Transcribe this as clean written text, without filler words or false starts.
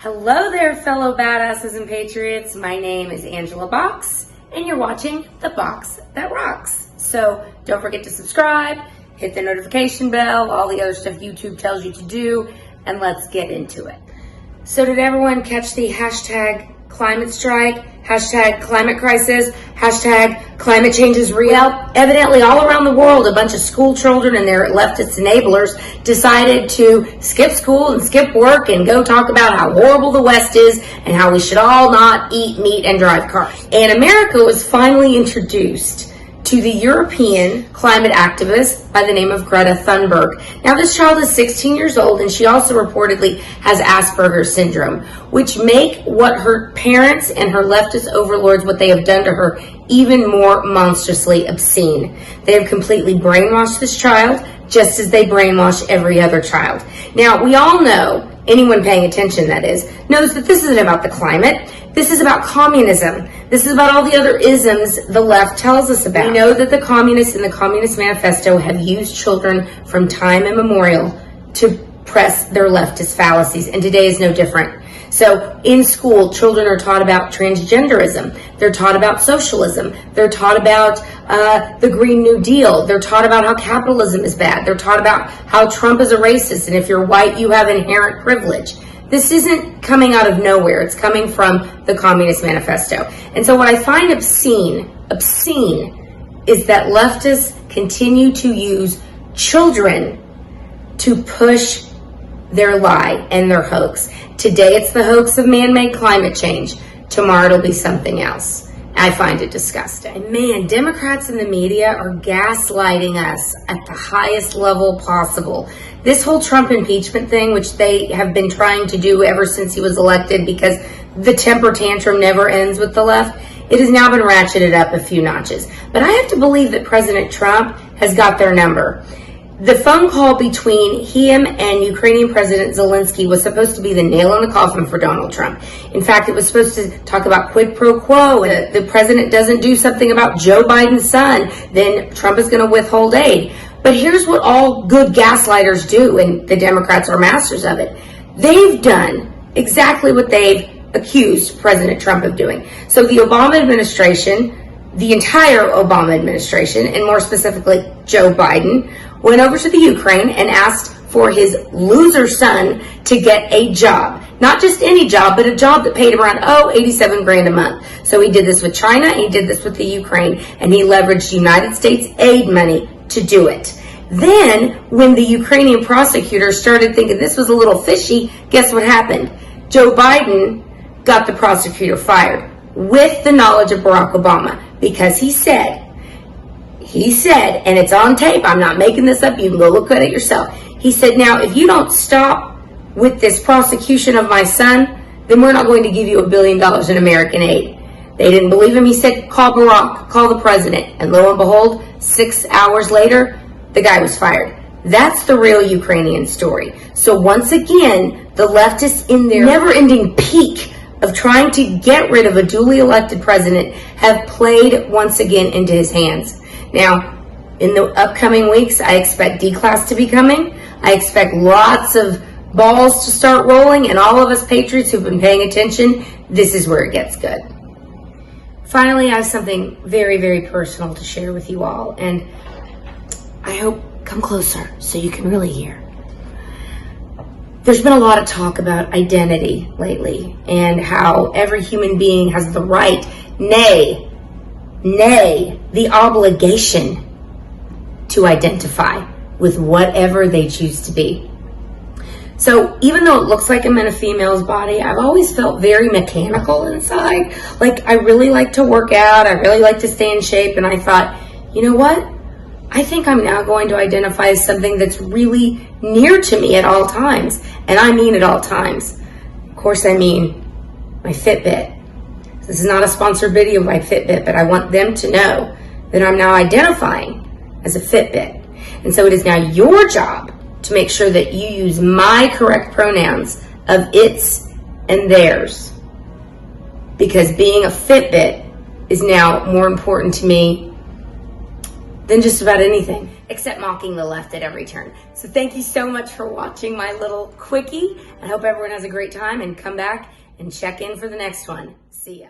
Hello there, fellow badasses and patriots. My name is Angela Box, and you're watching The Box That Rocks. So don't forget to subscribe, hit the notification bell, all the other stuff YouTube tells you to do, and let's get into it. So did everyone catch the hashtag climate strike, hashtag climate crisis, hashtag climate change is real? Well, evidently all around the world, a bunch of school children and their leftist enablers decided to skip school and skip work and go talk about how horrible the West is and how we should all not eat meat and drive cars. And America was finally introduced to the European climate activist by the name of Greta Thunberg. Now, this child is 16 years old, and she also reportedly has Asperger's syndrome, which make what her parents and her leftist overlords, what they have done to her, even more monstrously obscene. They have completely brainwashed this child, just as they brainwash every other child. Now, we all know, anyone paying attention that is, knows that this isn't about the climate. This is about communism. This is about all the other isms the left tells us about. We know that the communists in the Communist Manifesto have used children from time immemorial to press their leftist fallacies, and today is no different. So in school, children are taught about transgenderism. They're taught about socialism. They're taught about the Green New Deal. They're taught about how capitalism is bad. They're taught about how Trump is a racist, and if you're white, you have inherent privilege. This isn't coming out of nowhere. It's coming from the Communist Manifesto. And so what I find obscene is that leftists continue to use children to push their lie and their hoax. Today it's the hoax of man-made climate change. Tomorrow it'll be something else. I find it disgusting. And man, Democrats in the media are gaslighting us at the highest level possible. This whole Trump impeachment thing, which they have been trying to do ever since he was elected because the temper tantrum never ends with the left, it has now been ratcheted up a few notches. But I have to believe that President Trump has got their number. The phone call between him and Ukrainian President Zelensky was supposed to be the nail in the coffin for Donald Trump. In fact, it was supposed to talk about quid pro quo. And the president doesn't do something about Joe Biden's son, then Trump is going to withhold aid. But here's what all good gaslighters do, and the Democrats are masters of it. They've done exactly what they've accused President Trump of doing. So the Obama administration, the entire Obama administration, and more specifically Joe Biden, went over to the Ukraine and asked for his loser son to get a job. Not just any job, but a job that paid around, $87,000 a month. So he did this with China, and he did this with the Ukraine, and he leveraged United States aid money to do it. Then, when the Ukrainian prosecutors started thinking this was a little fishy, guess what happened? Joe Biden got the prosecutor fired with the knowledge of Barack Obama, because he said, and it's on tape, I'm not making this up, you can go look at it yourself. He said, now, if you don't stop with this prosecution of my son, then we're not going to give you $1 billion in American aid. They didn't believe him. He said, call Barack, call the president. And lo and behold, 6 hours later, the guy was fired. That's the real Ukrainian story. So once again, the leftists in their never-ending peak of trying to get rid of a duly elected president have played once again into his hands. Now, in the upcoming weeks, I expect D-Class to be coming. I expect lots of balls to start rolling, and all of us patriots who've been paying attention, this is where it gets good. Finally, I have something very, very personal to share with you all, and I hope come closer so you can really hear. There's been a lot of talk about identity lately and how every human being has the right, nay, the obligation to identify with whatever they choose to be. So even though it looks like I'm in a female's body, I've always felt very mechanical inside. Like, I really like to work out, I really like to stay in shape, and I thought, you know what? I think I'm now going to identify as something that's really near to me at all times. And I mean at all times. Of course, I mean my Fitbit. This is not a sponsored video of my Fitbit, but I want them to know that I'm now identifying as a Fitbit. And so it is now your job to make sure that you use my correct pronouns of its and theirs. Because being a Fitbit is now more important to me than just about anything. except mocking the left at every turn. So thank you so much for watching my little quickie. I hope everyone has a great time and come back and check in for the next one. See ya.